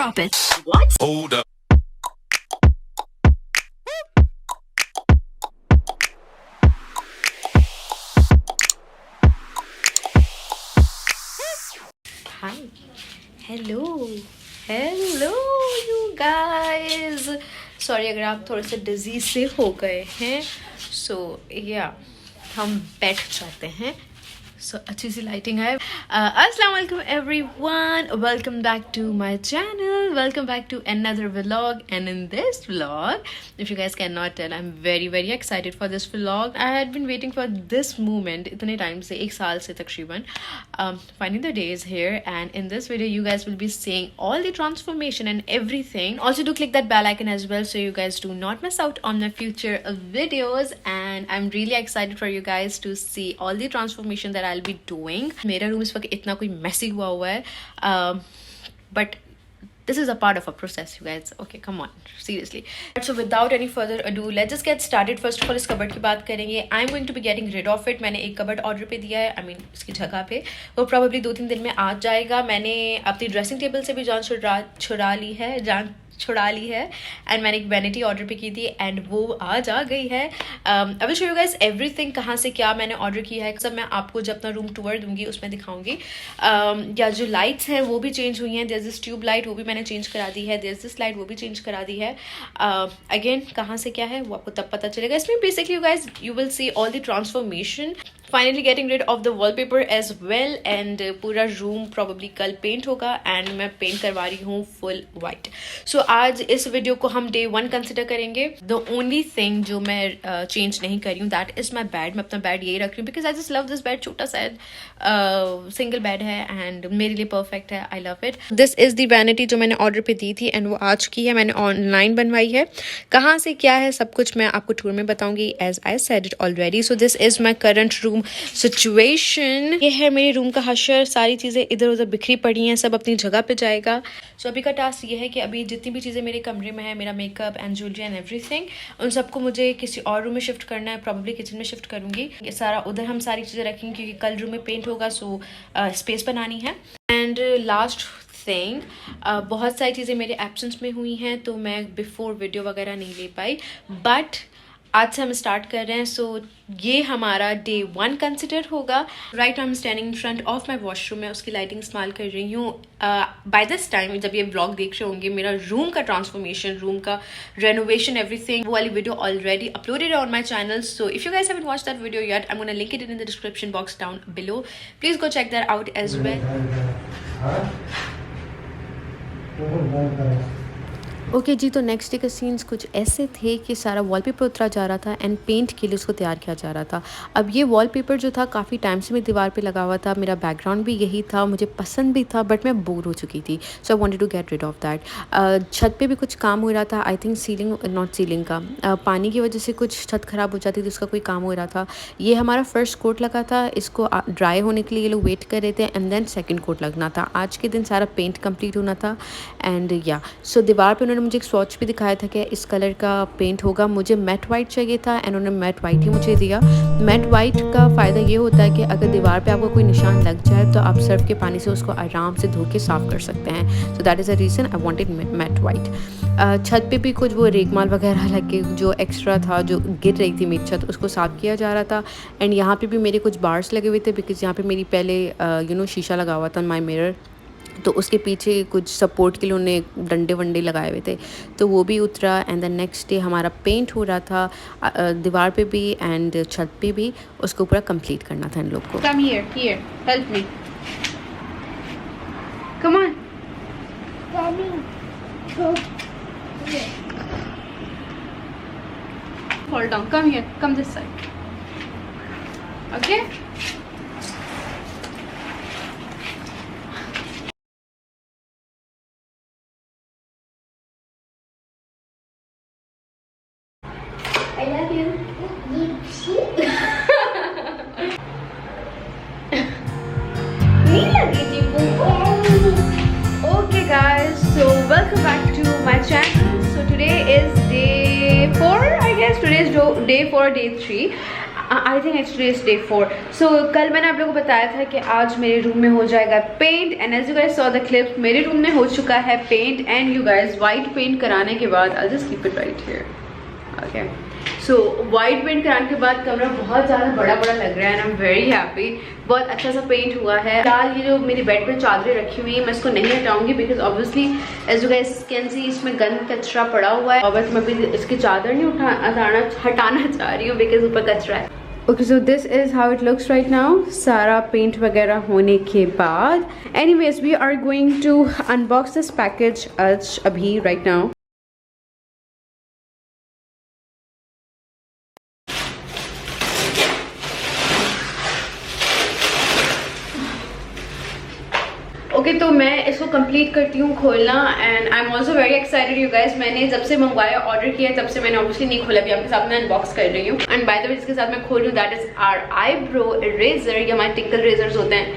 Drop it. What? Hold up. Hi. Hello. Hello you guys. Sorry अगर आप थोड़े से डिजी से हो गए हैं. So yeah, हम बैठ जाते हैं. So अच्छी सी लाइटिंग है. अस्सलाम वालेकुम everyone. Welcome back to my channel. Welcome back to another vlog. And in this vlog, if you guys cannot tell, I'm very excited for this vlog. I had been waiting for this moment इतने time से, एक साल से तकरीबन. Finally the day is here, and in this video you guys will be seeing all the transformation and everything. Also do click that bell icon as well so you guys do not miss out on my future videos. And I'm really excited for you guys to see all the transformation that I'll be doing. मेरा room इस वक्त इतना कोई मैसी हुआ है, but this is a part of a process, you guys. Okay, come on, seriously. So without any further ado, let's just get started. First of all, इस cupboard की बात करेंगे. I'm going to be getting rid of it. मैंने एक cupboard order पे दिया है, I mean इसकी जगह पे. वो probably 2-3 दिन में आ जाएगा. मैंने अपनी ड्रेसिंग टेबल से भी जान छुड़ा ली है एंड मैंने एक वैनिटी ऑर्डर पे की थी एंड वो आज आ गई है. I will show you guys everything, कहाँ से क्या मैंने ऑर्डर किया है सब मैं आपको जब अपना रूम टूर दूंगी उसमें दिखाऊंगी. या जो लाइट्स हैं वो भी चेंज हुई हैं. There is this tube light, वो भी मैंने चेंज करा दी है. देयर इज दिस लाइट, वो भी चेंज करा दी है. अगेन कहाँ से क्या है वो आपको तब पता चलेगा. इसमें basically you guys you will see all the transformation. Finally getting rid of the wallpaper as well and पूरा रूम प्रॉब्ली कल पेंट होगा एंड मैं पेंट करवा रही हूँ फुल वाइट. सो आज इस वीडियो को हम डे 1 कंसिडर करेंगे. द ओनली थिंग जो मैं चेंज नहीं कर रही हूँ दैट इज माई बेड. मैं अपना बेड यही रख रही हूँ because I just love this bed. छोटा सा सिंगल बेड है एंड मेरे लिए परफेक्ट है. I love it. This is the vanity जो मैंने ऑर्डर पे दी थी एंड वो आज की है. मैंने ऑनलाइन बनवाई है. कहाँ से क्या है सब कुछ मैं आपको टूर में बताऊंगी as I said it already. So this is my current room situation. ये है मेरे रूम का हशर. सारी चीज़ें इधर उधर बिखरी पड़ी हैं, सब अपनी जगह पे जाएगा. सो अभी का टास्क ये है कि अभी जितनी भी चीज़ें मेरे कमरे में है, मेरा makeup and jewellery and everything, उन सबको मुझे किसी और रूम में शिफ्ट करना है. प्रॉब्ली किचन में शिफ्ट करूँगी. ये सारा उधर हम सारी चीज़ें रखेंगे क्योंकि कल रूम में पेंट होगा. सो स्पेस बनानी है. एंड लास्ट थिंग, बहुत सारी चीज़ें मेरे एब्सेंस में हुई हैं तो मैं बिफोर वीडियो वगैरह नहीं ले पाई, बट आज से हम स्टार्ट कर रहे हैं. सो ये हमारा डे 1 कंसिडर होगा. Right I am standing in front of my washroom. मैं उसकी लाइटिंग इस्तेमाल कर रही हूँ. बाय दिस टाइम जब ये ब्लॉग देख रहे होंगे मेरा रूम का ट्रांसफॉर्मेशन, रूम का रेनोवेशन एवरीथिंग, वो वाली video already uploaded on my channel. So if you guys haven't watched that video yet, I am gonna link it in the description box down below. Please go check that out as well. Okay जी, तो next day के scenes कुछ ऐसे थे कि सारा wallpaper उतरा जा रहा था एंड पेंट के लिए उसको तैयार किया जा रहा था. अब ये वॉलपेपर जो था काफ़ी टाइम से मेरी दीवार पे लगा हुआ था. मेरा बैकग्राउंड भी यही था, मुझे पसंद भी था, बट मैं बोर हो चुकी थी. So I wanted to get rid of that. छत पे भी कुछ काम हो रहा था. आई थिंक नॉट सीलिंग का, पानी की वजह से कुछ छत ख़राब हो जाती थी, उसका कोई काम हो रहा था. ये हमारा फर्स्ट कोट लगा था. इसको ड्राई होने के लिए ये लोग वेट कर रहे थे एंड देन सेकेंड कोट लगना था. आज के दिन सारा पेंट कम्प्लीट होना था. एंड या सो दीवार पर उन्होंने मुझे एक स्वॉच भी दिखाया था कि इस कलर का पेंट होगा. मुझे मैट वाइट चाहिए था एंड उन्होंने मैट वाइट ही मुझे दिया. मैट वाइट का फ़ायदा ये होता है कि अगर दीवार पे आपको कोई निशान लग जाए तो आप सर्फ के पानी से उसको आराम से धो के साफ़ कर सकते हैं. So that is a reason I wanted matte white. छत पे भी कुछ वो रेगमाल वगैरह लगे जो एक्स्ट्रा था, जो गिर रही थी मेरी छत, उसको साफ़ किया जा रहा था. एंड यहाँ पे भी मेरे कुछ बार्स लगे हुए थे बिकॉज यहाँ पे मेरी पहले शीशा लगा हुआ था, माई मिरर, तो उसके पीछे कुछ सपोर्ट के लिए उन्होंने डंडे वंडे लगाए हुए थे, तो वो भी उतरा. एंड द नेक्स्ट डे हमारा पेंट हो रहा था दीवार पे भी एंड छत पे भी. उसको पूरा कंप्लीट करना था इन लोग को. Come here, help me, come on. Hold on, come here, come this side. Okay. I love you. Okay guys, so welcome back to my channel. So today is day 4 I guess. guess today is day 4 day 3. I think it's today day 4. सो कल मैंने आप लोगों को बताया था कि आज मेरे रूम में हो जाएगा paint, and as you guys saw the clip, मेरे रूम में हो चुका है paint. And you guys white paint कराने के बाद, I just keep it right here. Okay, so white paint कराने के बाद कमरा बहुत ज़्यादा बड़ा लग रहा है, and I am very happy. बहुत अच्छा सा पेंट हुआ है. फिलहाल ये जो मेरी बेड पे चादरें रखी हुई है मैं इसको नहीं हटाऊंगी, because obviously as you guys can see इसमें गंद कचरा पड़ा हुआ है, और बस मैं अभी इसकी चादर नहीं हटाना चाह रही हूँ बिकॉज ऊपर कचरा है. Okay, so this is how it looks right now, सारा पेंट वगैरह होने के बाद. Anyways we are going to unbox this package आज अभी राइट नाउ. ओके, तो मैं इसको कंप्लीट करती हूँ खोलना, and I am also very excited you guys. मैंने जब से मंगवाया ऑर्डर किया तब से मैंने ऑब्वियसली नहीं खोला, अभी आपके साथ में अनबॉक्स कर रही हूँ. एंड बाय द वे जिसके साथ मैं खोल रही हूँ that is our eyebrow eraser. ये हमारे टिकल रेजर्स होते हैं.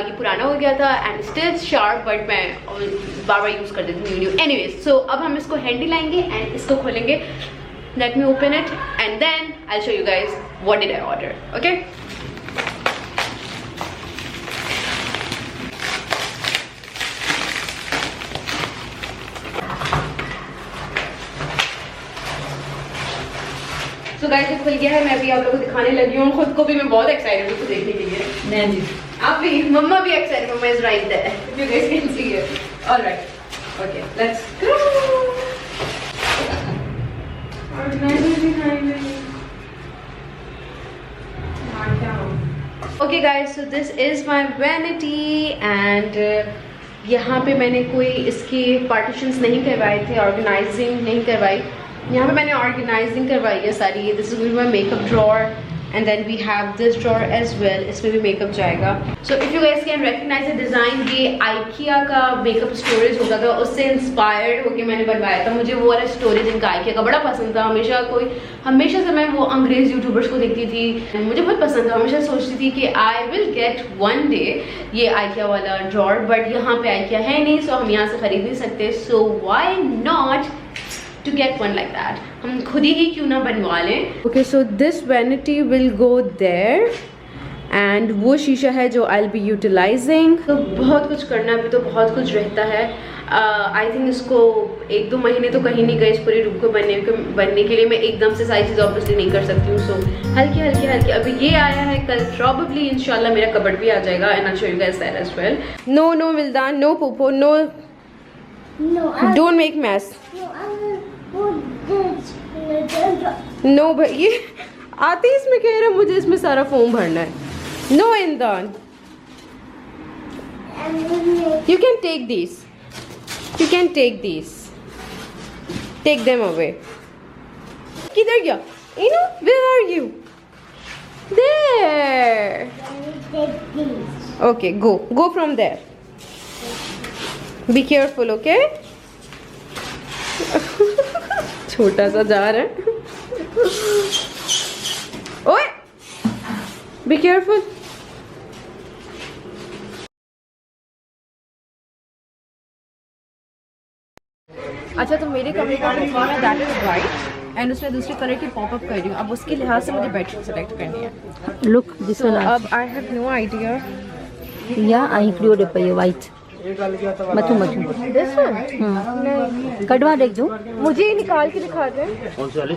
ये पुराना हो गया था एंड स्टिल शार्प, बट मैं बार बार यूज़ कर देती हूँ वीडियो. एनीवेज, सो अब हम इसको हैंडी लाएंगे एंड इसको खोलेंगे. Let me open it and then I show you guys what did I order. Okay, तो गाइस ये खुल गया है. मैं अभी आप लोगों को दिखाने लगी हूँ. खुद को भी मैं बहुत एक्साइटेड हूँ देखने के लिए. नहीं जी, आप भी, मम्मा भी एक्साइटेड. मम्मा is right there, you guys can see it. Alright, okay, let's go. Okay guys, so this is my vanity, and यहाँ पे मैंने कोई इसकी पार्टीशंस नहीं करवाए थे, ऑर्गेनाइजिंग नहीं करवाई. यहाँ पे मैंने ऑर्गेनाइजिंग करवाई है सारी. This is my makeup drawer, and then we have this drawer as well. इसमें भी मेकअप जाएगा. So if you guys can recognise the design, ये आइकिया का मेकअप स्टोरेज होता था, उससे इंस्पायर्ड होकर मैंने बनवाया था. मुझे वो वाला स्टोरेज इनका आइकिया का बड़ा पसंद था. हमेशा से मैं वो अंग्रेज यूट्यूबर्स को देखती थी, मुझे बहुत पसंद था. हमेशा सोचती थी कि I will get one day ये आइकिया वाला ड्रॉर, बट यहाँ पे आइकिया है नहीं, सो हम यहाँ से खरीद नहीं सकते. So why not to get one like that, हम खुद ही क्यों ना बनवा लें. Okay, so this vanity will go there, and वो शीशा है जो I'll be utilizing. तो बहुत कुछ करना है अभी, तो बहुत कुछ रहता है. आई थिंक इसको 1-2 महीने तो कहीं नहीं गए इस पूरे रूम को बनने के लिए. मैं एकदम से सारी चीज़ ऑब्वियसली नहीं कर सकती हूँ. सो हल्की अभी ये आया है. कल प्रॉबली इंशाल्लाह मेरा कबर्ड भी आ जाएगा, and I'll show you guys that as well. No Wildan, no Popo, no, don't make mess. No भाई, ये आते ही इसमें कह रहा मुझे इसमें सारा फोम भरना है. नो इंदान, you can take this, take them away. किधर गया इनो? Where are you? There. Okay, go from there. Be careful, okay. छोटा सा जार है. ओए, बी केयरफुल. अच्छा, तो मेरे कमरे का जो थीम है दैट इज वाइट, एंड उसमें दूसरे कलर की पॉपअप कर रही हूँ. अब उसके लिहाज से मुझे बेडशीट सेलेक्ट करनी है. Look, this one. अब I have no idea. Yeah, I include it for you white. मथु. दिस वन नहीं, कटवा देख जो. मुझे ही निकाल के दिखा दे. कौन सी वाली?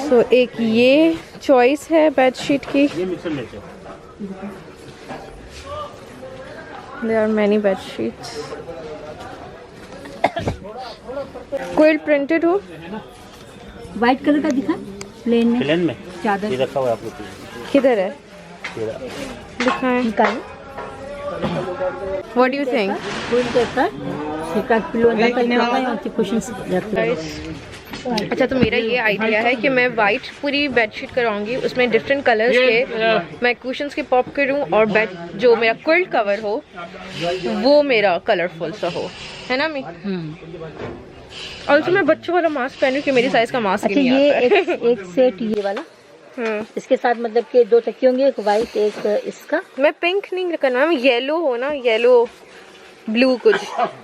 तो एक ये चॉइस है बेडशीट की. ये मिक्सर लेते हैं. There are many bed sheets. Quilt printed हो. व्हाइट कलर का दिखा, प्लेन में. प्लेन में चादर ये रखा हुआ है आप लोग के किधर है? लिए. दिखाएं. निकाल. What do you think? Full paper, सिक्का पिलो अंदर करने वाला है और कुशन्स रखते हैं. अच्छा, तो मेरा ये आइडिया है कि मैं वाइट पूरी बेडशीट कराऊंगी, उसमें डिफरेंट कलर्स के मैं कुशन्स के पॉप करूं, और बेड जो मेरा क्विल्ट कवर हो वो मेरा कलरफुल सा हो, है ना मी? ऑल्सो मैं बच्चों वाला मास्क पहनूं कि मेरी साइज का मास्क अच्छा, ही नहीं ये आता है. एक सेट ये वाला. इसके साथ मतलब कि 2 तकिए होंगे, एक वाइट एक इसका. मैं पिंक नहीं करना, मैं येलो हो ना, येलो ब्लू कुछ.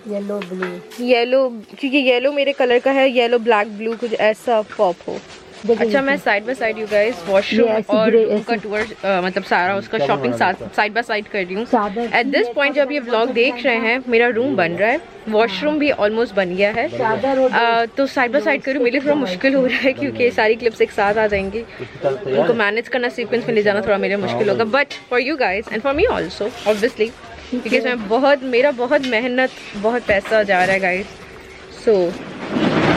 Yellow blue. येलो, क्योंकि येलो मेरे कलर का है. येलो ब्लैक ब्लू कुछ ऐसा पॉप हो. अच्छा मैं side by side you guys washroom और रूम का टूर मतलब सारा उसका शॉपिंग साइड बाय साइड कर रही हूँ। एट दिस पॉइंट जब ये व्लॉग देख रहे हैं मेरा रूम बन रहा है, वॉशरूम भी ऑलमोस्ट बन गया है, तो साइड बाय साइड करूँ। मेरे लिए थोड़ा मुश्किल हो रहा है क्योंकि सारी क्लिप्स एक साथ आ जाएंगी, उनको मैनेज करना सीक्वेंस में ले जाना थोड़ा मेरे मुश्किल होगा। But for you guys and for me also obviously, क्योंकि इसमें मेरा बहुत मेहनत, बहुत पैसा जा रहा है गाइज। सो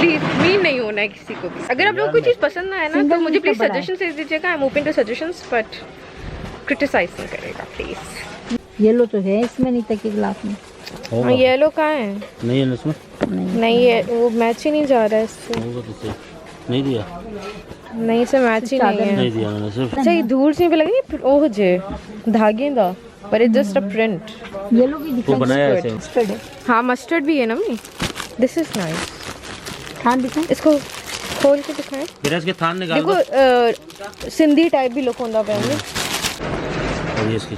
प्लीज मीन नहीं होना है किसी को भी। अगर आप लोगों को कोई चीज़ पसंद ना है ना तो मुझे प्लीज सजेशन दे दीजिएगा। I am open to suggestions but criticise नहीं करेगा प्लीज। येलो तो है इसमें नहीं तक गिलास में। हाँ येलो कहाँ है? नहीं है इसमें, नहीं ये वो मैच ही नहीं जा रहा है इससे। नहीं दिया, नहीं से मैच ही नहीं है। नहीं दिया मैंने सिर्फ। अच्छा ये दूर से भी लगी ओह जे धागे दा, पर it's just a print. Yellow भी दिखा बनाया ऐसे। मस्टर्ड है। हाँ मस्टर्ड भी है ना मी। This is nice. थान दिखा, इसको खोल के दिखाएं। मेरा इसके थान निकाल देखो सिंधी टाइप भी लुक होता है में। और ये इसकी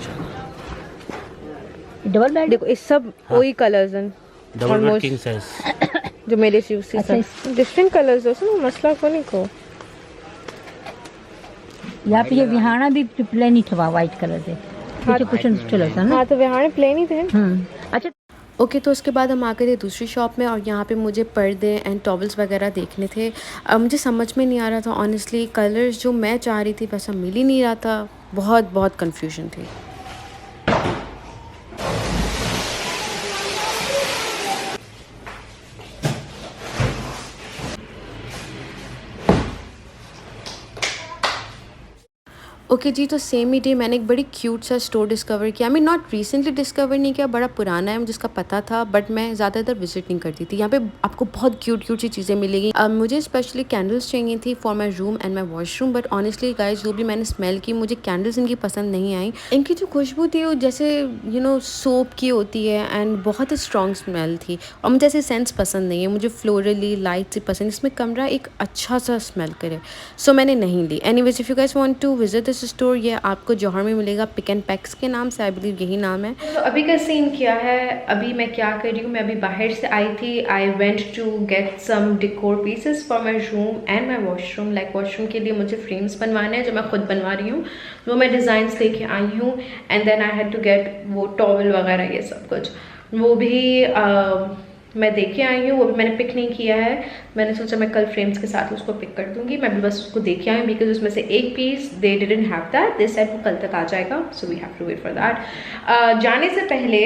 डबल बेड। देखो इस सब वही कलर्स हैं डबल बेड किंग साइज जो मेरे यूज से अच्छा, डिफरेंट कलर्स हो ना मसला को नहीं को। यहाँ पे ये विहाना भी प्लेन ही था व्हाइट कलर से, पीछे कुछ चलो था ना। हाँ तो विहाने प्लेन ही थे। अच्छा ओके तो उसके बाद हम आ गए थे दूसरी शॉप में और यहाँ पे मुझे पर्दे एंड टॉवल्स वगैरह देखने थे। मुझे समझ में नहीं आ रहा था ऑनेस्टली, कलर्स जो मैं चाह रही थी वैसा मिल ही नहीं रहा था, बहुत कन्फ्यूजन थी। ओके जी तो सेम ही डे मैंने एक बड़ी क्यूट सा स्टोर डिस्कवर किया। I mean not recently discover नहीं किया, बड़ा पुराना है, मुझे जिसका पता था बट मैं ज़्यादातर विजिट नहीं करती थी। यहाँ पे आपको बहुत क्यूट सी चीज़ें मिलेगी। मुझे स्पेशली कैंडल्स चाहिए थी for my room and my washroom, but honestly guys जो भी मैंने स्मेल की मुझे कैंडल्स इनकी पसंद नहीं आई। इनकी जो खुशबू थी वो जैसे यू नो सोप की होती है एंड बहुत ही स्ट्रॉन्ग स्मेल थी और मुझे ऐसे सेंस पसंद नहीं है। मुझे फ्लोरली लाइट सी पसंद, इसमें कमरा एक अच्छा सा स्मेल करे, सो मैंने नहीं ली। Anyways if you guys want to visit this store, ये आपको जौहर में मिलेगा, पिक एंड पैक्स के नाम से, आई बिलीव यही नाम है। तो अभी का सीन क्या है, अभी मैं क्या कर रही हूँ, मैं अभी बाहर से आई थी। I went to get some decor pieces for my room and my washroom. Like washroom के लिए मुझे फ्रेम्स बनवाने हैं जो मैं खुद बनवा रही हूँ, वो मैं डिज़ाइंस लेके आई हूँ। And then I had to get वो टॉवल वगैरह ये सब कुछ, वो भी मैं देख के आई हूँ, वो भी मैंने पिक नहीं किया है। मैंने सोचा मैं कल फ्रेम्स के साथ उसको पिक कर दूंगी। मैं भी बस उसको देख के आई हूँ बिकॉज उसमें से एक piece they didn't have that, they said वो कल तक आ जाएगा, so we have to wait for that. जाने से पहले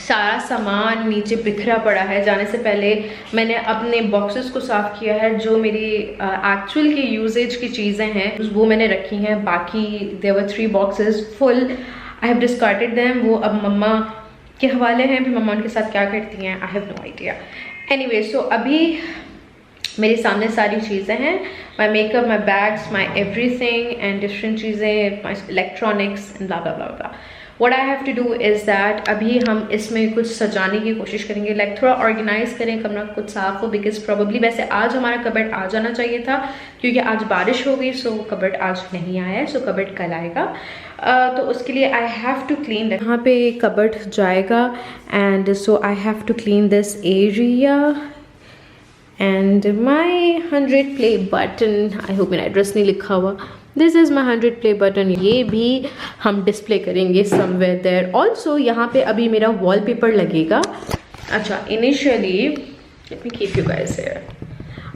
सारा सामान नीचे बिखरा पड़ा है। जाने से पहले मैंने अपने बॉक्सेस को साफ़ किया है, जो मेरी एक्चुअल की यूजेज की चीज़ें हैं वो मैंने रखी हैं। बाकी there were 3 boxes full, I have discarded them. वो अब मम्मा के हवाले हैं, फिर मम्मा उनके साथ क्या करती हैं I have no idea. Anyway so अभी मेरे सामने सारी चीज़ें हैं, my makeup, my bags, my everything and different चीज़ें, my electronics and blah blah blah blah. What I have to do is that अभी हम इसमें कुछ सजाने की कोशिश करेंगे, लाइक थोड़ा ऑर्गेनाइज करें, कमरा कुछ साफ हो। बिकॉज प्रॉब्ली वैसे आज हमारा कबर्ड आ जाना चाहिए था क्योंकि आज बारिश हो गई, सो कबर्ड आज नहीं आया है, सो कबर्ड कल आएगा। तो उसके लिए आई हैव टू क्लीन, यहाँ पे कबर्ड जाएगा and so I have to clean this area and my 100 play button. I hope मेरा एड्रेस नहीं लिखा हुआ, this is my 100 play button, ये भी हम डिस्प्ले करेंगे समवेयर देयर। ऑल्सो यहाँ पे अभी मेरा वॉलपेपर लगेगा। अच्छा initially let me keep you guys here.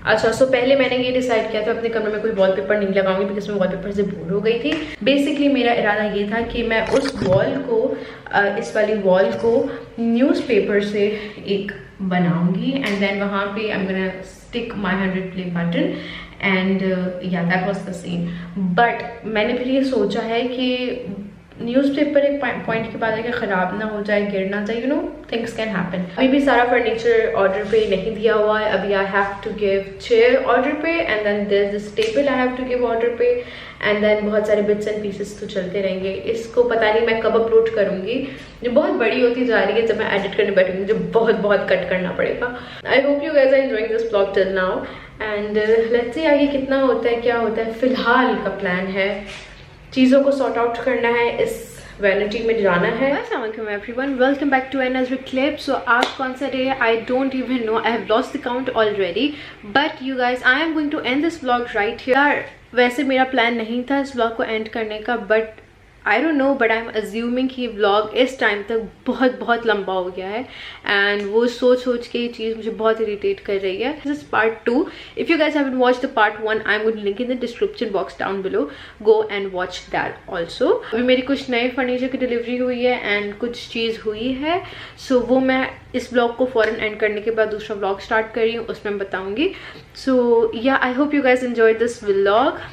अच्छा सो पहले मैंने ये डिसाइड किया था अपने कमरे में कोई वॉलपेपर नहीं लगाऊंगी बिकॉज मैं वॉलपेपर से बोर हो गई थी। बेसिकली मेरा इरादा ये था कि मैं उस वॉल को इस वाली वॉल को न्यूज़पेपर से एक बनाऊंगी एंड देन वहाँ पे I am gonna stick my 100 play button and या that was the scene. But मैंने फिर ये सोचा है कि न्यूज़पेपर एक पॉइंट के बाद है कि ख़राब ना हो जाए, गिर ना जाए, you know things can happen. अभी भी सारा फर्नीचर ऑर्डर पे नहीं दिया हुआ है। अभी I have to give chair order पे and then there is this table I have to give order पे एंड देन बहुत सारे बिट्स एंड पीसेस तो चलते रहेंगे। इसको पता नहीं मैं कब अपलोड करूँगी, जो बहुत बड़ी होती जा रही है। जब मैं एडिट करने बैठूँगी मुझे बहुत कट करना पड़ेगा। I hope you guys are enjoying this vlog till now and let's see आगे कितना होता है क्या होता है। फिलहाल का प्लान है चीज़ों को सॉर्ट आउट करना है, इस वैनिटी में जाना है। अस्सलाम everyone, welcome back to another clip. So आज कौन सा डे है I don't even know, I have lost the count already, but you guys I am going to end this vlog right here. वैसे मेरा प्लान नहीं था इस vlog को एंड करने का, but I don't know, but I am assuming कि vlog इस टाइम तक बहुत लंबा हो गया है, एंड वो सोच के ये चीज़ मुझे बहुत इरिटेट कर रही है। This is part 2। If you guys haven't watched the part 1, I am going to link in the description box down below, go and watch that also. अभी मेरी कुछ नए फर्नीचर की डिलीवरी हुई है एंड कुछ चीज़ हुई है, सो वो मैं इस ब्लॉग को फ़ौरन एंड करने के बाद दूसरा ब्लॉग स्टार्ट कर रही हूँ, उसमें बताऊँगी। सो या, I hope you guys enjoyed this vlog.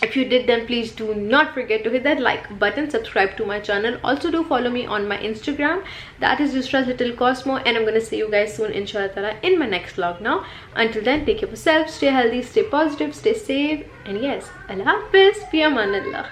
If you did, then please do not forget to hit that like button, subscribe to my channel. Also do follow me on my Instagram. That is Yusra's Little Cosmo, and I'm gonna see you guys soon, inshallah ta'ala, in my next vlog now. Until then, take care of yourself, stay healthy, stay positive, stay safe, and yes, Allah Hafiz, fi amanillah.